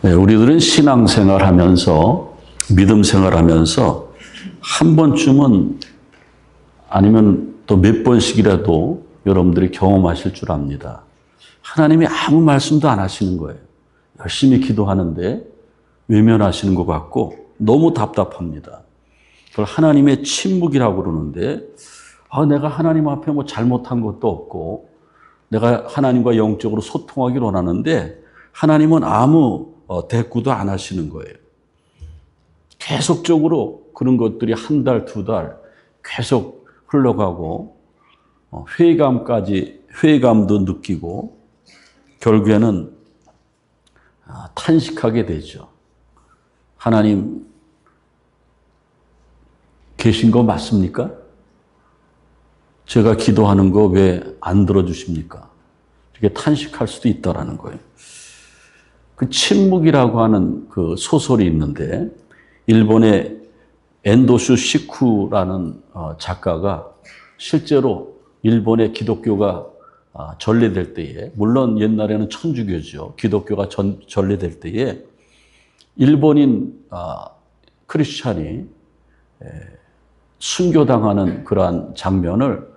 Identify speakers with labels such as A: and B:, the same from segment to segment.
A: 네, 우리들은 신앙생활 하면서, 믿음 생활 하면서 한 번쯤은 아니면 또 몇 번씩이라도 여러분들이 경험하실 줄 압니다. 하나님이 아무 말씀도 안 하시는 거예요. 열심히 기도하는데 외면하시는 것 같고 너무 답답합니다. 그걸 하나님의 침묵이라고 그러는데, 내가 하나님 앞에 뭐 잘못한 것도 없고 내가 하나님과 영적으로 소통하기를 원하는데 하나님은 아무 대꾸도 안 하시는 거예요. 계속적으로 그런 것들이 한 달, 두 달 계속 흘러가고 회의감도 느끼고 결국에는 탄식하게 되죠. 하나님 계신 거 맞습니까? 제가 기도하는 거 왜 안 들어주십니까? 이렇게 탄식할 수도 있다라는 거예요. 그 침묵이라고 하는 그 소설이 있는데 일본의 엔도슈 시쿠라는 작가가 실제로 일본의 기독교가 전래될 때에, 물론 옛날에는 천주교죠. 기독교가 전래될 때에 일본인 크리스찬이 순교당하는 그러한 장면을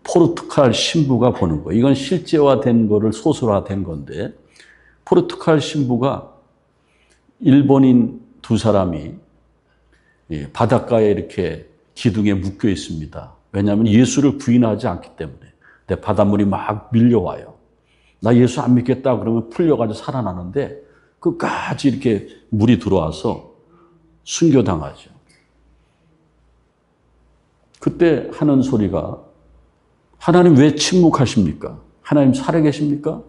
A: 포르투갈 신부가 보는 거예요. 이건 실제화된 거를 소설화된 건데 포르투갈 신부가 일본인 두 사람이 바닷가에 이렇게 기둥에 묶여 있습니다. 왜냐하면 예수를 부인하지 않기 때문에. 근데 바닷물이 막 밀려와요. 나 예수 안 믿겠다 그러면 풀려가지고 살아나는데 끝까지 이렇게 물이 들어와서 순교당하죠. 그때 하는 소리가, 하나님 왜 침묵하십니까? 하나님 살아계십니까?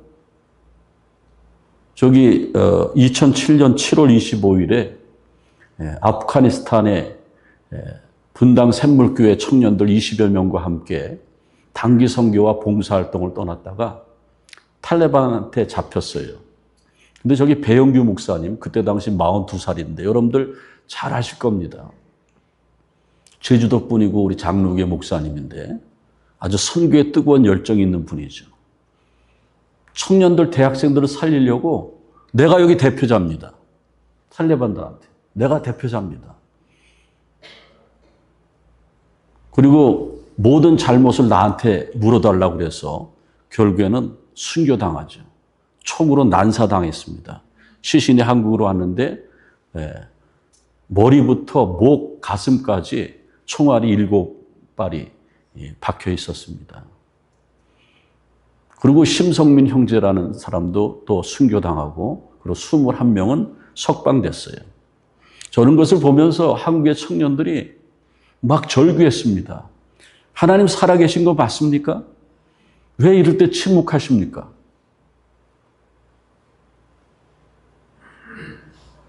A: 저기 2007년 7월 25일에 아프가니스탄의 분당 샘물교회 청년들 20여 명과 함께 단기 선교와 봉사활동을 떠났다가 탈레반한테 잡혔어요. 근데 저기 배영규 목사님, 그때 당시 42살인데 여러분들 잘 아실 겁니다. 제주도 분이고 우리 장로교회 목사님인데 아주 선교에 뜨거운 열정이 있는 분이죠. 청년들, 대학생들을 살리려고 내가 여기 대표자입니다. 탈레반들한테. 내가 대표자입니다. 그리고 모든 잘못을 나한테 물어달라고 그래서 결국에는 순교당하죠. 총으로 난사당했습니다. 시신이 한국으로 왔는데 머리부터 목, 가슴까지 총알이 7발이 박혀 있었습니다. 그리고 심성민 형제라는 사람도 또 순교당하고 그리고 21명은 석방됐어요. 저런 것을 보면서 한국의 청년들이 막 절규했습니다. 하나님 살아계신 거 맞습니까? 왜 이럴 때 침묵하십니까?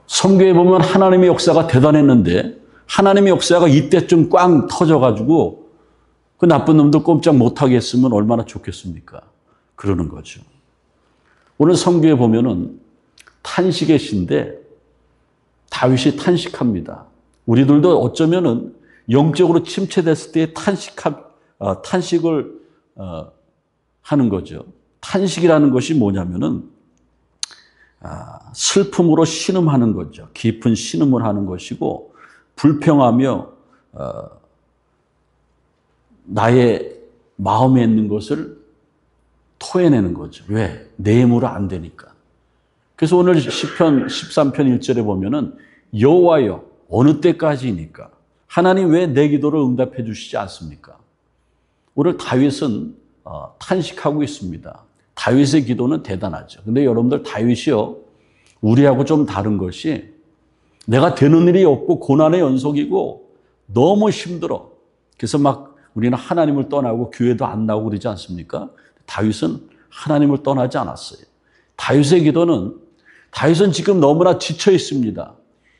A: 성경에 보면 하나님의 역사가 대단했는데 하나님의 역사가 이때쯤 꽝 터져가지고 그 나쁜 놈들 꼼짝 못하게 했으면 얼마나 좋겠습니까? 그러는 거죠. 오늘 성경에 보면은 탄식의 시인데 다윗이 탄식합니다. 우리들도 어쩌면은 영적으로 침체됐을 때 탄식을 하는 거죠. 탄식이라는 것이 뭐냐면은 슬픔으로 신음하는 거죠. 깊은 신음을 하는 것이고 불평하며 나의 마음에 있는 것을 토해내는 거죠. 왜? 내 힘으로 안 되니까. 그래서 오늘 시편 13편 1절에 보면은 여호와여 어느 때까지이니까 하나님 왜 내 기도를 응답해 주시지 않습니까? 오늘 다윗은 탄식하고 있습니다. 다윗의 기도는 대단하죠. 근데 여러분들 다윗이요, 우리하고 좀 다른 것이 내가 되는 일이 없고 고난의 연속이고 너무 힘들어. 그래서 막 우리는 하나님을 떠나고 교회도 안 나오고 그러지 않습니까? 다윗은 하나님을 떠나지 않았어요. 다윗의 기도는, 다윗은 지금 너무나 지쳐 있습니다.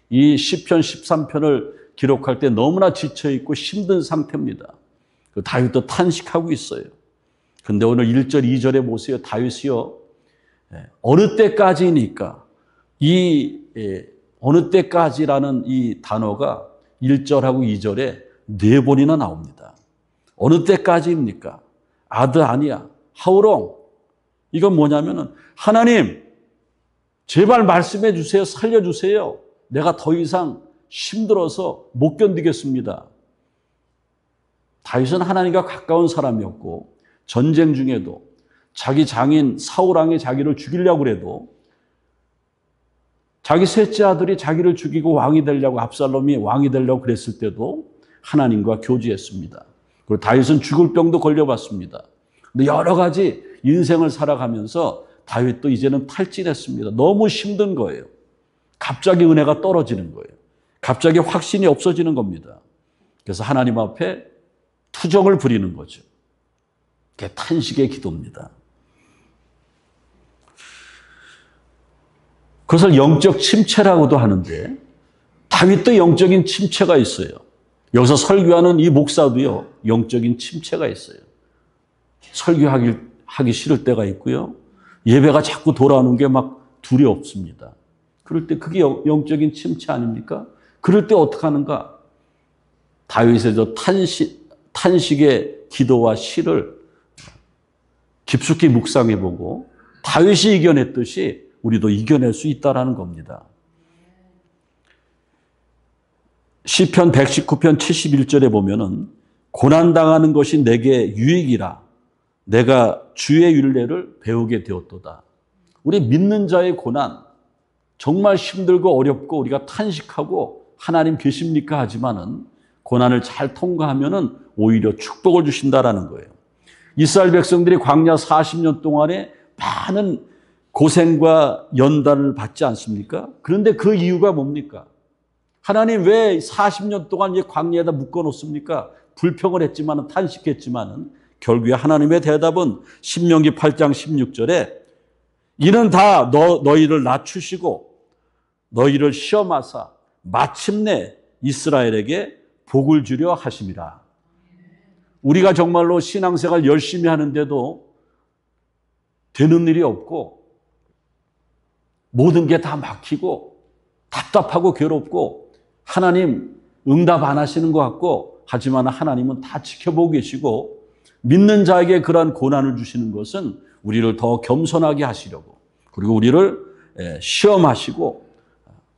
A: 이 시편 13편을 기록할 때 너무나 지쳐 있고 힘든 상태입니다. 다윗도 탄식하고 있어요. 근데 오늘 1절, 2절에 보세요. 다윗이요, 어느 때까지니까, 어느 때까지라는 이 단어가 1절하고 2절에 4번이나 나옵니다. 어느 때까지입니까? 아드 아니야. How long? 이건 뭐냐면은 하나님 제발 말씀해 주세요. 살려주세요. 내가 더 이상 힘들어서 못 견디겠습니다. 다윗은 하나님과 가까운 사람이었고 전쟁 중에도 자기 장인 사울왕이 자기를 죽이려고 해도 자기 셋째 아들이 자기를 죽이고 왕이 되려고 압살롬이 왕이 되려고 그랬을 때도 하나님과 교제했습니다. 그리고 다윗은 죽을 병도 걸려봤습니다. 근데 여러 가지 인생을 살아가면서 다윗도 이제는 탈진했습니다. 너무 힘든 거예요. 갑자기 은혜가 떨어지는 거예요. 갑자기 확신이 없어지는 겁니다. 그래서 하나님 앞에 투정을 부리는 거죠. 그게 탄식의 기도입니다. 그것을 영적 침체라고도 하는데 다윗도 영적인 침체가 있어요. 여기서 설교하는 이 목사도요, 영적인 침체가 있어요. 설교하기 싫을 때가 있고요. 예배가 자꾸 돌아오는 게 막 두렵습니다. 그럴 때 그게 영적인 침체 아닙니까? 그럴 때 어떻게 하는가? 다윗의 저 탄식의 기도와 시를 깊숙이 묵상해보고 다윗이 이겨냈듯이 우리도 이겨낼 수 있다는 겁니다. 시편 119편 71절에 보면은 고난당하는 것이 내게 유익이라 내가 주의 율례를 배우게 되었도다. 우리 믿는 자의 고난, 정말 힘들고 어렵고 우리가 탄식하고 하나님 계십니까 하지만은 고난을 잘 통과하면은 오히려 축복을 주신다라는 거예요. 이스라엘 백성들이 광야 40년 동안에 많은 고생과 연단을 받지 않습니까? 그런데 그 이유가 뭡니까? 하나님 왜 40년 동안 이 광야에다 묶어놓습니까? 불평을 했지만은 탄식했지만은 결국에 하나님의 대답은 신명기 8장 16절에 이는 다 너희를 낮추시고 너희를 시험하사 마침내 이스라엘에게 복을 주려 하심이라. 우리가 정말로 신앙생활 열심히 하는데도 되는 일이 없고 모든 게 다 막히고 답답하고 괴롭고 하나님 응답 안 하시는 것 같고 하지만 하나님은 다 지켜보고 계시고 믿는 자에게 그러한 고난을 주시는 것은 우리를 더 겸손하게 하시려고 그리고 우리를 시험하시고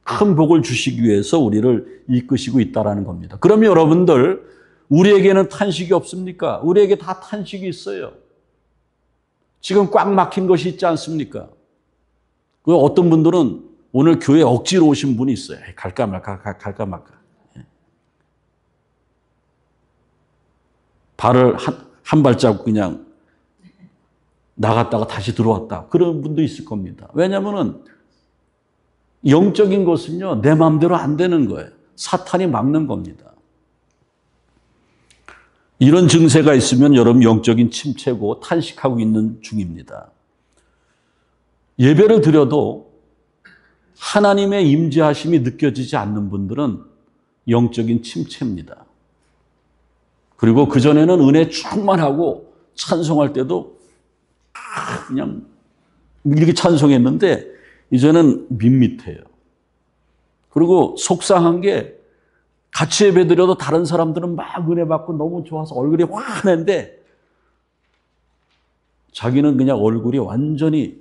A: 큰 복을 주시기 위해서 우리를 이끄시고 있다는 겁니다. 그러면 여러분들 우리에게는 탄식이 없습니까? 우리에게 다 탄식이 있어요. 지금 꽉 막힌 것이 있지 않습니까? 그 어떤 분들은 오늘 교회 억지로 오신 분이 있어요. 갈까 말까. 발을 한 발자국 그냥 나갔다가 다시 들어왔다. 그런 분도 있을 겁니다. 왜냐하면 영적인 것은요, 내 마음대로 안 되는 거예요. 사탄이 막는 겁니다. 이런 증세가 있으면 여러분 영적인 침체고 탄식하고 있는 중입니다. 예배를 드려도 하나님의 임재하심이 느껴지지 않는 분들은 영적인 침체입니다. 그리고 그전에는 은혜 충만하고 찬송할 때도 그냥 이렇게 찬송했는데 이제는 밋밋해요. 그리고 속상한 게 같이 예배드려도 다른 사람들은 막 은혜 받고 너무 좋아서 얼굴이 환한데 자기는 그냥 얼굴이 완전히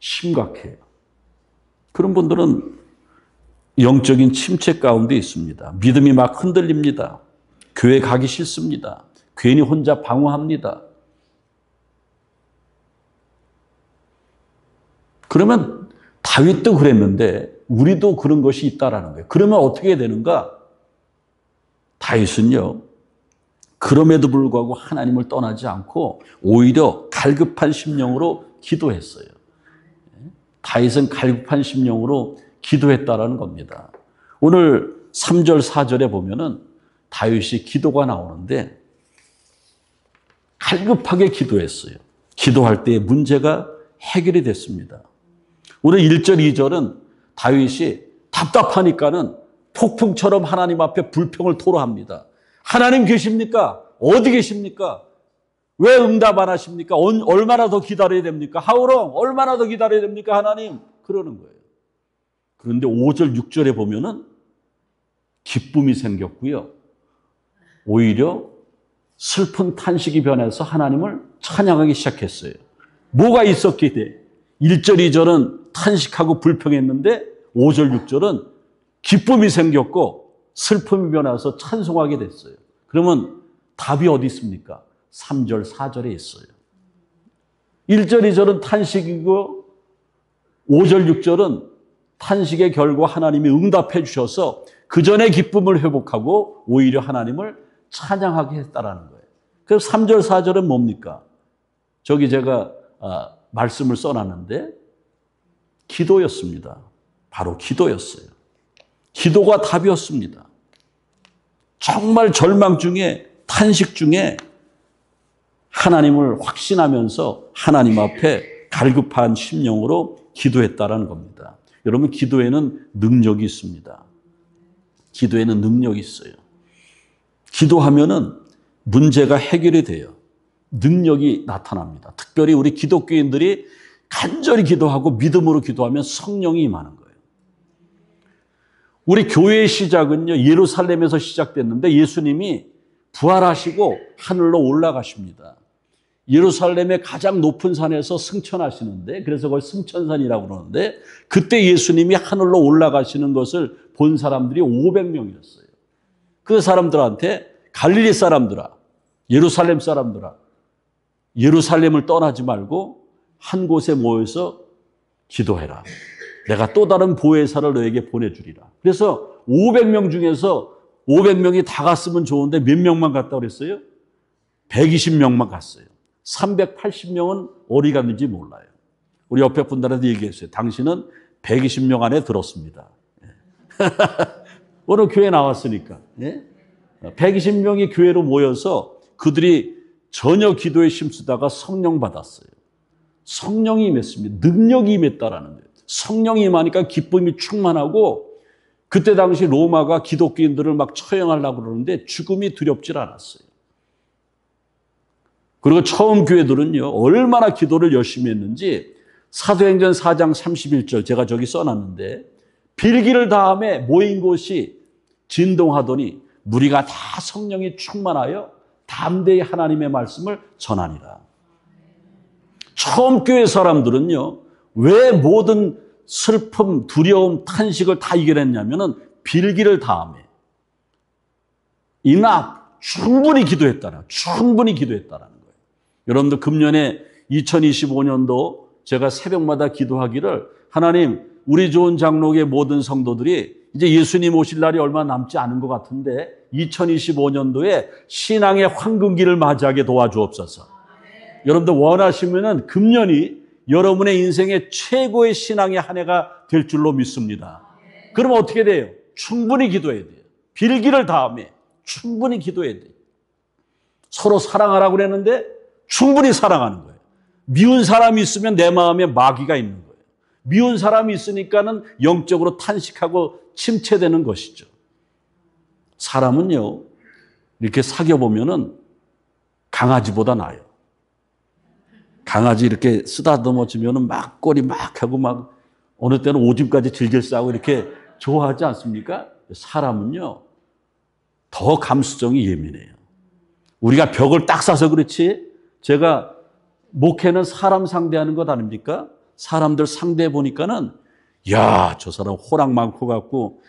A: 심각해요. 그런 분들은 영적인 침체 가운데 있습니다. 믿음이 막 흔들립니다. 교회 가기 싫습니다. 괜히 혼자 방황합니다. 그러면 다윗도 그랬는데 우리도 그런 것이 있다라는 거예요. 그러면 어떻게 되는가? 다윗은요, 그럼에도 불구하고 하나님을 떠나지 않고 오히려 갈급한 심령으로 기도했어요. 다윗은 갈급한 심령으로 기도했다라는 겁니다. 오늘 3절, 4절에 보면은 다윗이 기도가 나오는데 갈급하게 기도했어요. 기도할 때 문제가 해결이 됐습니다. 오늘 1절, 2절은 다윗이 답답하니까는 폭풍처럼 하나님 앞에 불평을 토로합니다. 하나님 계십니까? 어디 계십니까? 왜 응답 안 하십니까? 얼마나 더 기다려야 됩니까? 하오롱, 얼마나 더 기다려야 됩니까? 하나님. 그러는 거예요. 그런데 5절, 6절에 보면은 기쁨이 생겼고요. 오히려 슬픈 탄식이 변해서 하나님을 찬양하기 시작했어요. 뭐가 있었기에 1절, 2절은 탄식하고 불평했는데 5절, 6절은 기쁨이 생겼고 슬픔이 변해서 찬송하게 됐어요. 그러면 답이 어디 있습니까? 3절, 4절에 있어요. 1절, 2절은 탄식이고 5절, 6절은 탄식의 결과 하나님이 응답해 주셔서 그 전의 기쁨을 회복하고 오히려 하나님을 찬양하게 했다라는 거예요. 그래서 3절, 4절은 뭡니까? 저기 제가 말씀을 써놨는데 기도였습니다. 바로 기도였어요. 기도가 답이었습니다. 정말 절망 중에 탄식 중에 하나님을 확신하면서 하나님 앞에 갈급한 심령으로 기도했다라는 겁니다. 여러분, 기도에는 능력이 있습니다. 기도에는 능력이 있어요. 기도하면은 문제가 해결이 돼요. 능력이 나타납니다. 특별히 우리 기독교인들이 간절히 기도하고 믿음으로 기도하면 성령이 임하는 거예요. 우리 교회의 시작은요, 예루살렘에서 시작됐는데 예수님이 부활하시고 하늘로 올라가십니다. 예루살렘의 가장 높은 산에서 승천하시는데, 그래서 그걸 승천산이라고 그러는데, 그때 예수님이 하늘로 올라가시는 것을 본 사람들이 500명이었어요. 그 사람들한테 갈릴리 사람들아, 예루살렘 사람들아, 예루살렘을 떠나지 말고 한 곳에 모여서 기도해라. 내가 또 다른 보혜사를 너에게 보내주리라. 그래서 500명 중에서 500명이 다 갔으면 좋은데 몇 명만 갔다고 그랬어요? 120명만 갔어요. 380명은 어디 갔는지 몰라요. 우리 옆에 분들한테 얘기했어요. 당신은 120명 안에 들었습니다. 오늘 교회 나왔으니까. 120명이 교회로 모여서 그들이 전혀 기도에 힘쓰다가 성령 받았어요. 성령이 임했습니다. 능력이 임했다라는 거예요. 성령이 임하니까 기쁨이 충만하고, 그때 당시 로마가 기독교인들을 막 처형하려고 그러는데 죽음이 두렵질 않았어요. 그리고 처음 교회들은요, 얼마나 기도를 열심히 했는지 사도행전 4장 31절 제가 저기 써놨는데, 빌기를 다함에 모인 곳이 진동하더니 무리가 다 성령이 충만하여 담대히 하나님의 말씀을 전하니라. 처음 교회 사람들은요, 왜 모든 슬픔, 두려움, 탄식을 다 이겨냈냐면은 빌기를 다함에 충분히 기도했다는 거예요. 여러분들 금년에 2025년도 제가 새벽마다 기도하기를, 하나님, 우리 좋은 장로의 모든 성도들이 이제 예수님 오실 날이 얼마 남지 않은 것 같은데 2025년도에 신앙의 황금기를 맞이하게 도와주옵소서. 여러분들 원하시면은 금년이 여러분의 인생의 최고의 신앙의 한 해가 될 줄로 믿습니다. 그러면 어떻게 돼요? 충분히 기도해야 돼요. 빌기를 다함에 충분히 기도해야 돼요. 서로 사랑하라고 그랬는데 충분히 사랑하는 거예요. 미운 사람이 있으면 내 마음에 마귀가 있는 거예요. 미운 사람이 있으니까는 영적으로 탄식하고 침체되는 것이죠. 사람은요, 이렇게 사귀어보면은 강아지보다 나아요. 강아지 이렇게 쓰다듬어주면은 막 꼬리 막 하고 막 어느 때는 오줌까지 질질 싸고 이렇게 좋아하지 않습니까? 사람은요, 더 감수성이 예민해요. 우리가 벽을 딱 싸서 그렇지, 제가 목회는 사람 상대하는 것 아닙니까? 사람들 상대해 보니까는, 야, 저 사람 호랑 많고 갖고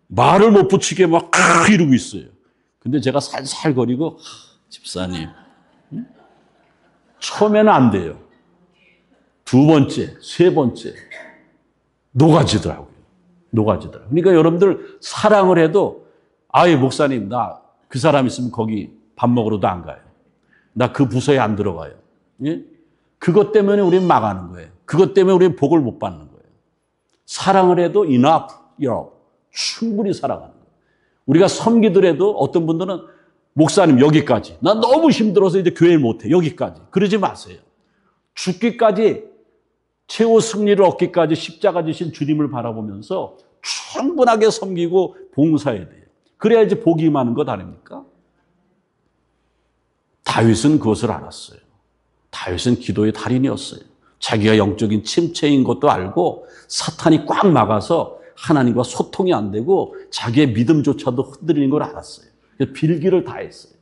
A: 말을 못 붙이게 막 이러고 있어요. 근데 제가 살살거리고, 집사님, 처음에는 안 돼요. 두 번째, 세 번째, 녹아지더라고요. 그러니까 여러분들 사랑을 해도, 아예 목사님, 나 그 사람 있으면 거기 밥 먹으러도 안 가요. 나 그 부서에 안 들어가요. 예? 그것 때문에 우리는 망하는 거예요. 그것 때문에 우리는 복을 못 받는 거예요. 사랑을 해도 enough, 충분히 사랑하는 거예요. 우리가 섬기더라도 어떤 분들은 목사님 여기까지, 나 너무 힘들어서 이제 교회를 못해, 여기까지. 그러지 마세요. 죽기까지, 최후 승리를 얻기까지 십자가 지신 주님을 바라보면서 충분하게 섬기고 봉사해야 돼요. 그래야지 복이 임하는 것 아닙니까? 다윗은 그것을 알았어요. 다윗은 기도의 달인이었어요. 자기가 영적인 침체인 것도 알고 사탄이 꽉 막아서 하나님과 소통이 안 되고 자기의 믿음조차도 흔들리는 걸 알았어요. 빌기를 다했어요.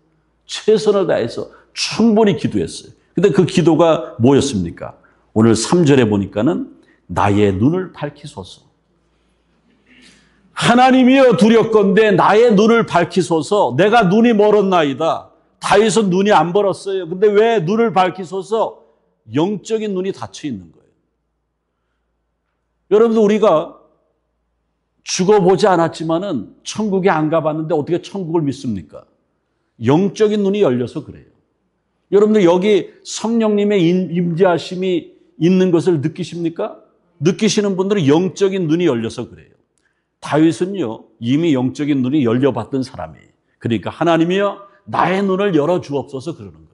A: 최선을 다해서 충분히 기도했어요. 근데 그 기도가 뭐였습니까? 오늘 3절에 보니까는 나의 눈을 밝히소서. 하나님이여 두렵건대 나의 눈을 밝히소서. 내가 눈이 멀었나이다. 다윗은 눈이 안 멀었어요. 근데 왜 눈을 밝히소서? 영적인 눈이 닫혀 있는 거예요. 여러분들 우리가 죽어보지 않았지만은 천국에 안 가봤는데 어떻게 천국을 믿습니까? 영적인 눈이 열려서 그래요. 여러분들 여기 성령님의 임재하심이 있는 것을 느끼십니까? 느끼시는 분들은 영적인 눈이 열려서 그래요. 다윗은요 이미 영적인 눈이 열려봤던 사람이에요. 그러니까 하나님이여 나의 눈을 열어주옵소서 그러는 거예요.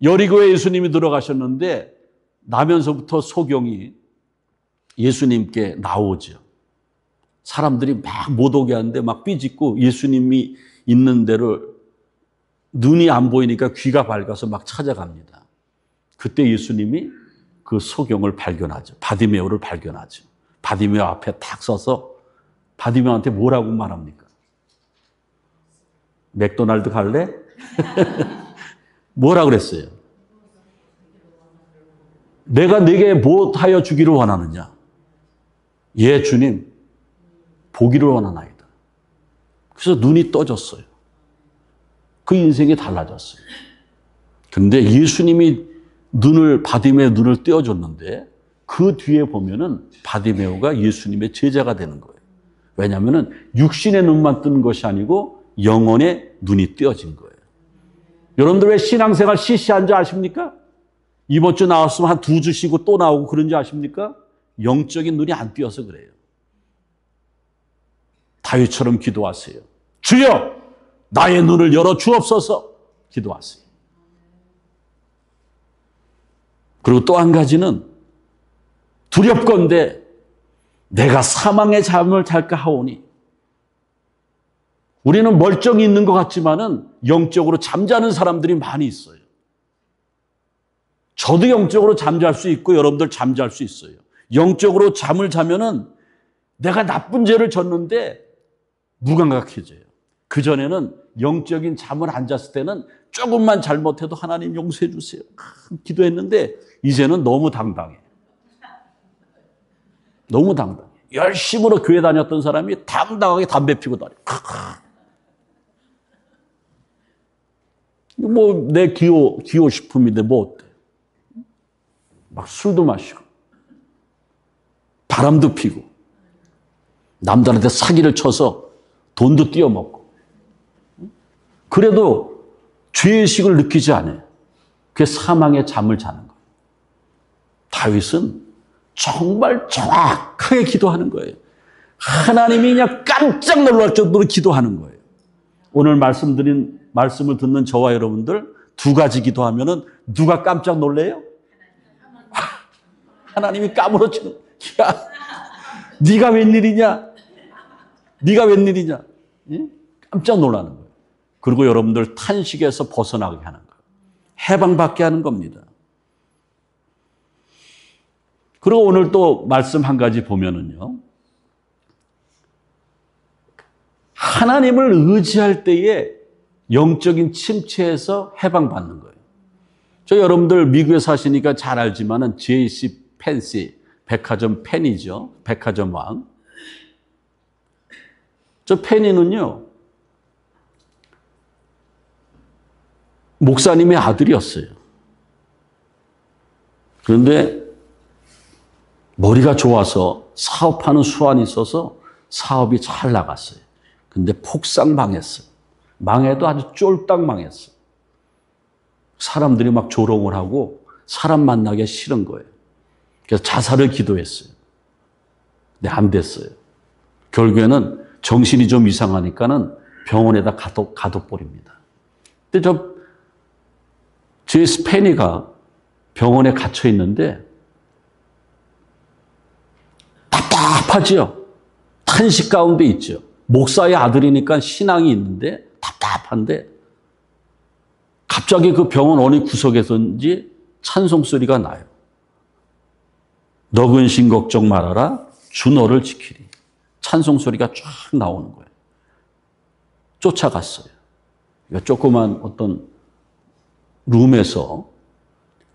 A: 여리고에 예수님이 들어가셨는데 나면서부터 소경이 예수님께 나오죠. 사람들이 막 못 오게 하는데 막 삐짓고 예수님이 있는 데를 눈이 안 보이니까 귀가 밝아서 막 찾아갑니다. 그때 예수님이 그 소경을 발견하죠. 바디메오를 발견하죠. 바디메오 앞에 탁 서서 바디메오한테 뭐라고 말합니까? 맥도날드 갈래? 뭐라 그랬어요? 내가 네게 무엇하여 주기를 원하느냐? 예, 주님, 보기를 원하나이다. 그래서 눈이 떠졌어요. 그 인생이 달라졌어요. 그런데 예수님이 바디메오의 눈을 떼어줬는데 그 뒤에 보면은 바디메오가 예수님의 제자가 되는 거예요. 왜냐하면은 육신의 눈만 뜨는 것이 아니고 영혼의 눈이 떼어진 거예요. 여러분들 왜 신앙생활 시시한 줄 아십니까? 이번 주 나왔으면 한 2주 쉬고 또 나오고 그런 줄 아십니까? 영적인 눈이 안 띄어서 그래요. 다윗처럼 기도하세요. 주여 나의 눈을 열어 주옵소서 기도하세요. 그리고 또 한 가지는 두렵건대 내가 사망의 잠을 잘까 하오니 우리는 멀쩡히 있는 것 같지만은 영적으로 잠자는 사람들이 많이 있어요. 저도 영적으로 잠잘 수 있고 여러분들 잠잘 수 있어요. 영적으로 잠을 자면은 내가 나쁜 죄를 졌는데 무감각해져요. 그전에는 영적인 잠을 안 잤을 때는 조금만 잘못해도 하나님 용서해 주세요. 기도했는데 이제는 너무 당당해. 너무 당당해. 열심으로 교회 다녔던 사람이 당당하게 담배 피고 다녀. 뭐 내 기호식품인데 뭐 어때? 막 술도 마시고 바람도 피고 남들한테 사기를 쳐서 돈도 띄어먹고 그래도 죄의식을 느끼지 않아요. 그게 사망의 잠을 자는 거예요. 다윗은 정말 정확하게 기도하는 거예요. 하나님이 그냥 깜짝 놀랄 정도로 기도하는 거예요. 오늘 말씀을 듣는 저와 여러분들 2가지 기도하면은 누가 깜짝 놀래요? 하나님이 까무러치는 야 네가 웬일이냐? 네가 웬일이냐? 예? 깜짝 놀라는 거예요. 그리고 여러분들 탄식에서 벗어나게 하는 거예요. 해방받게 하는 겁니다. 그리고 오늘 또 말씀 한 가지 보면은요. 하나님을 의지할 때에 영적인 침체에서 해방받는 거예요. 저 여러분들 미국에 사시니까 잘 알지만은 JC 펜시 백화점 펜이죠. 백화점 왕. 저 펜이는요. 목사님의 아들이었어요. 그런데 머리가 좋아서 사업하는 수완이 있어서 사업이 잘 나갔어요. 근데 폭삭 망했어요. 망해도 아주 쫄딱 망했어요. 사람들이 막 조롱을 하고 사람 만나기 싫은 거예요. 그래서 자살을 기도했어요. 근데 안 됐어요. 결국에는 정신이 좀 이상하니까는 병원에다 가둬버립니다. 근데 제 스페니가 병원에 갇혀 있는데 답답하죠. 탄식 가운데 있죠. 목사의 아들이니까 신앙이 있는데 답답한데 갑자기 그 병원 어느 구석에서인지 찬송 소리가 나요. 너 근심 걱정 말아라. 주 너를 지키리. 찬송 소리가 쫙 나오는 거예요. 쫓아갔어요. 그러니까 조그만 어떤 룸에서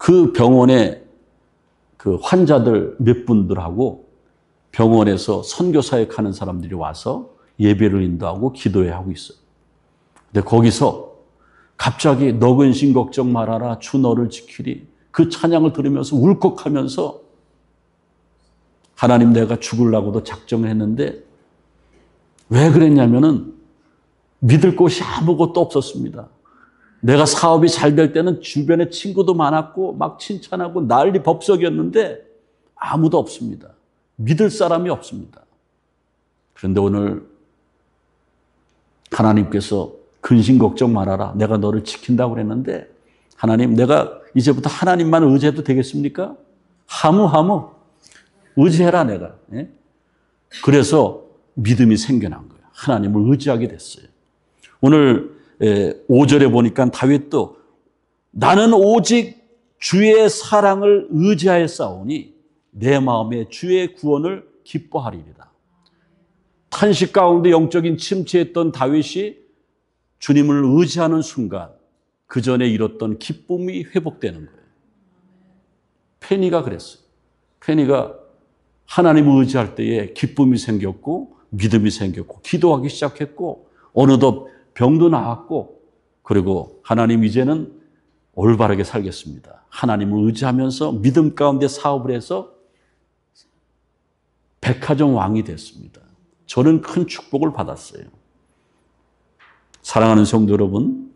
A: 그 병원에 그 환자들 몇 분들하고 병원에서 선교 사역하는 사람들이 와서 예배를 인도하고 기도회 하고 있어요. 근데 거기서 갑자기 너 근심 걱정 말아라 주 너를 지키리 그 찬양을 들으면서 울컥하면서 하나님 내가 죽으려고도 작정을 했는데 왜 그랬냐면은 믿을 곳이 아무것도 없었습니다. 내가 사업이 잘 될 때는 주변에 친구도 많았고 막 칭찬하고 난리 법석이었는데 아무도 없습니다. 믿을 사람이 없습니다. 그런데 오늘 하나님께서 근심 걱정 말아라. 내가 너를 지킨다고 그랬는데 하나님 내가 이제부터 하나님만 의지해도 되겠습니까? 하무 의지해라 내가. 그래서 믿음이 생겨난 거예요. 하나님을 의지하게 됐어요. 오늘 5절에 보니까 다윗도 나는 오직 주의 사랑을 의지하여 싸우니 내 마음에 주의 구원을 기뻐하리이다. 탄식 가운데 영적인 침체했던 다윗이 주님을 의지하는 순간 그 전에 잃었던 기쁨이 회복되는 거예요. 페니가 그랬어요. 페니가 하나님을 의지할 때에 기쁨이 생겼고 믿음이 생겼고 기도하기 시작했고 어느덧 병도 나았고 그리고 하나님 이제는 올바르게 살겠습니다. 하나님을 의지하면서 믿음 가운데 사업을 해서 백화점 왕이 됐습니다. 저는 큰 축복을 받았어요. 사랑하는 성도 여러분,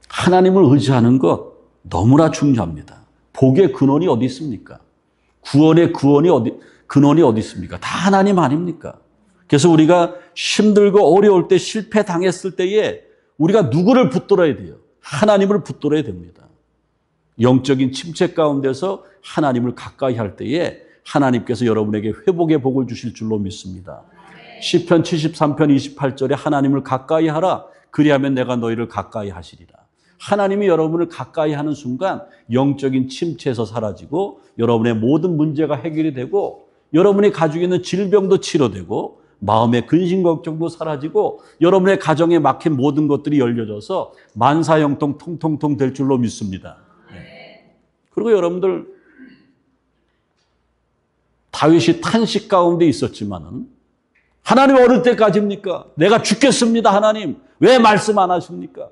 A: 하나님을 의지하는 것 너무나 중요합니다. 복의 근원이 어디 있습니까? 구원의 근원이 어디 있습니까? 다 하나님 아닙니까? 그래서 우리가 힘들고 어려울 때 실패 당했을 때에 우리가 누구를 붙들어야 돼요? 하나님을 붙들어야 됩니다. 영적인 침체 가운데서 하나님을 가까이 할 때에 하나님께서 여러분에게 회복의 복을 주실 줄로 믿습니다. 시편 73편 28절에 하나님을 가까이 하라. 그리하면 내가 너희를 가까이 하시리라. 하나님이 여러분을 가까이 하는 순간 영적인 침체에서 사라지고 여러분의 모든 문제가 해결이 되고 여러분이 가지고 있는 질병도 치료되고 마음의 근심 걱정도 사라지고 여러분의 가정에 막힌 모든 것들이 열려져서 만사형통 통통통 될 줄로 믿습니다. 그리고 여러분들 다윗이 탄식 가운데 있었지만은 하나님 어느 때까지입니까? 내가 죽겠습니다. 하나님 왜 말씀 안 하십니까?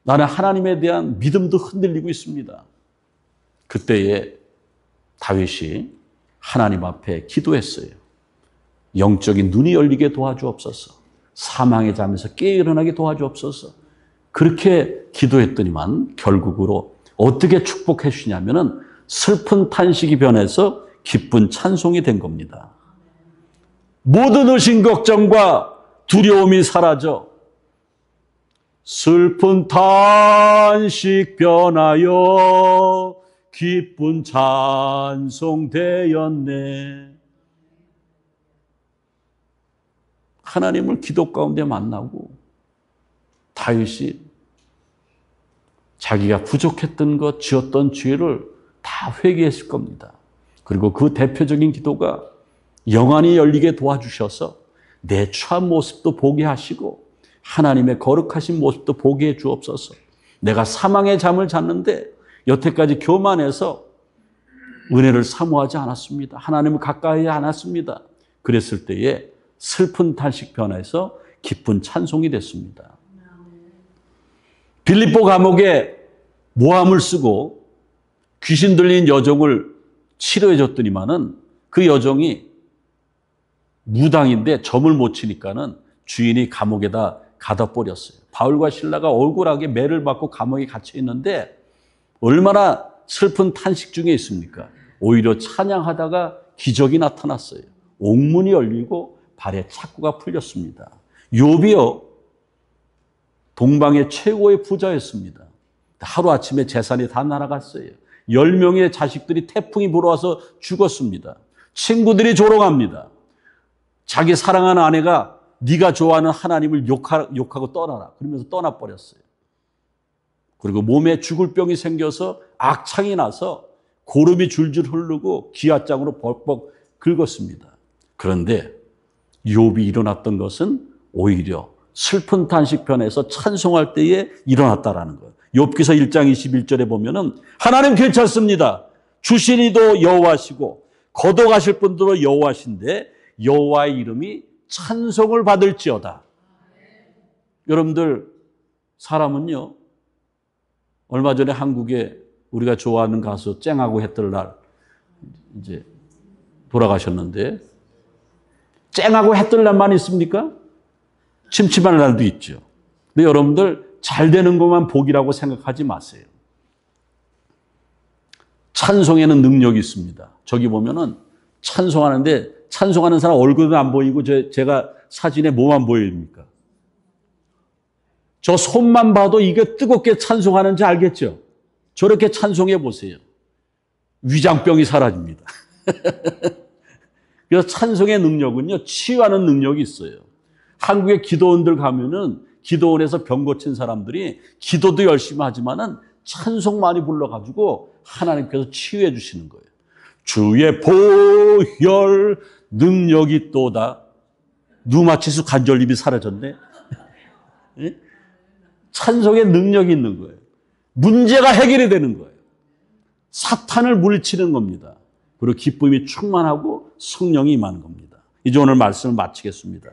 A: 나는 하나님에 대한 믿음도 흔들리고 있습니다. 그때에 다윗이 하나님 앞에 기도했어요. 영적인 눈이 열리게 도와주옵소서. 사망의 잠에서 깨어 일어나게 도와주옵소서. 그렇게 기도했더니만 결국으로 어떻게 축복해 주시냐면은 슬픈 탄식이 변해서 기쁜 찬송이 된 겁니다. 모든 의심 걱정과 두려움이 사라져 슬픈 탄식 변하여 기쁜 찬송 되었네. 하나님을 기도 가운데 만나고 다윗이 자기가 부족했던 것, 지었던 죄를 다 회개했을 겁니다. 그리고 그 대표적인 기도가 영안이 열리게 도와주셔서 내 추한 모습도 보게 하시고 하나님의 거룩하신 모습도 보게 해 주옵소서. 내가 사망의 잠을 잤는데 여태까지 교만해서 은혜를 사모하지 않았습니다. 하나님을 가까이 하지 않았습니다. 그랬을 때에 슬픈 탄식 변해서 기쁜 찬송이 됐습니다. 빌립보 감옥에 모함을 쓰고 귀신 들린 여종을 치료해 줬더니만은 그 여종이 무당인데 점을 못 치니까는 주인이 감옥에다 가둬 버렸어요. 바울과 실라가 억울하게 매를 받고 감옥에 갇혀 있는데 얼마나 슬픈 탄식 중에 있습니까? 오히려 찬양하다가 기적이 나타났어요. 옥문이 열리고 발에 착고가 풀렸습니다. 욥이요, 동방의 최고의 부자였습니다. 하루아침에 재산이 다 날아갔어요. 10명의 자식들이 태풍이 불어와서 죽었습니다. 친구들이 조롱합니다. 자기 사랑하는 아내가 네가 좋아하는 하나님을 욕하고 떠나라. 그러면서 떠나버렸어요. 그리고 몸에 죽을 병이 생겨서 악창이 나서 고름이 줄줄 흐르고 기아장으로 벅벅 긁었습니다. 그런데 욥이 일어났던 것은 오히려 슬픈 탄식 편에서 찬송할 때에 일어났다라는 거예요. 욥기서 1장 21절에 보면은 하나님 괜찮습니다. 주신 이도 여호와시고 거둬가실 분도 여호와신데 여호와의 이름이 찬송을 받을지어다. 여러분들, 사람은요, 얼마 전에 한국에 우리가 좋아하는 가수 쨍하고 해뜰 날 이제 돌아가셨는데, 쨍하고 해뜰 날만 있습니까? 침침한 날도 있죠. 근데 여러분들, 잘 되는 것만 복이라고 생각하지 마세요. 찬송에는 능력이 있습니다. 저기 보면은 찬송하는데 찬송하는 사람 얼굴은 안 보이고 제가 사진에 뭐만 보입니까? 저 손만 봐도 이게 뜨겁게 찬송하는지 알겠죠? 저렇게 찬송해 보세요. 위장병이 사라집니다. 그래서 찬송의 능력은요, 치유하는 능력이 있어요. 한국의 기도원들 가면은 기도원에서 병 고친 사람들이 기도도 열심히 하지만은 찬송 많이 불러가지고 하나님께서 치유해 주시는 거예요. 주의 보혈 능력이 또다. 누마치수 관절염이 사라졌네. 찬송의 능력이 있는 거예요. 문제가 해결이 되는 거예요. 사탄을 물리치는 겁니다. 그리고 기쁨이 충만하고 성령이 임하는 겁니다. 이제 오늘 말씀을 마치겠습니다.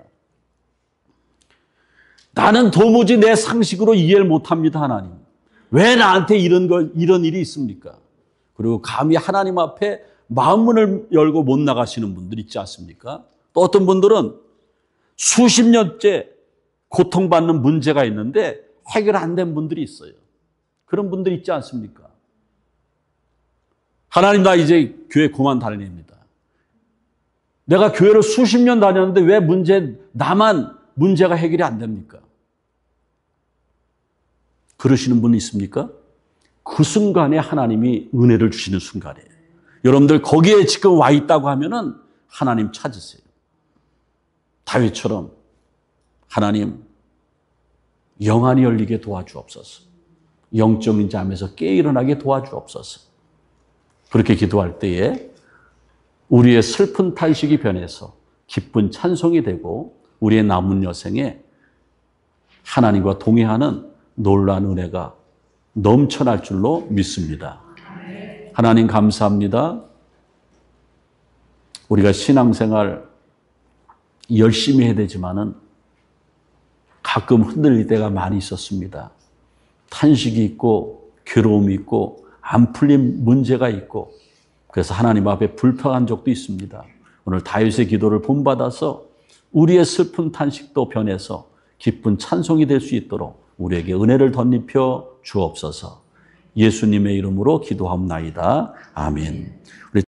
A: 나는 도무지 내 상식으로 이해를 못합니다, 하나님. 왜 나한테 이런 일이 있습니까? 그리고 감히 하나님 앞에 마음문을 열고 못 나가시는 분들 있지 않습니까? 또 어떤 분들은 수십 년째 고통받는 문제가 있는데 해결 안 된 분들이 있어요. 그런 분들 있지 않습니까? 하나님, 나 이제 교회 그만 다닙니다. 내가 교회를 수십 년 다녔는데 왜 나만 문제가 해결이 안 됩니까? 그러시는 분이 있습니까? 그 순간에 하나님이 은혜를 주시는 순간이에요. 여러분들 거기에 지금 와 있다고 하면은 하나님 찾으세요. 다윗처럼 하나님 영안이 열리게 도와주옵소서. 영적인 잠에서 깨 일어나게 도와주옵소서. 그렇게 기도할 때에 우리의 슬픈 탄식이 변해서 기쁜 찬송이 되고 우리의 남은 여생에 하나님과 동행하는 놀라운 은혜가 넘쳐날 줄로 믿습니다. 하나님 감사합니다. 우리가 신앙생활 열심히 해야 되지만은 가끔 흔들릴 때가 많이 있었습니다. 탄식이 있고 괴로움이 있고 안 풀린 문제가 있고 그래서 하나님 앞에 불평한 적도 있습니다. 오늘 다윗의 기도를 본받아서 우리의 슬픈 탄식도 변해서 기쁜 찬송이 될 수 있도록 우리에게 은혜를 덧입혀 주옵소서. 예수님의 이름으로 기도하옵나이다. 아멘.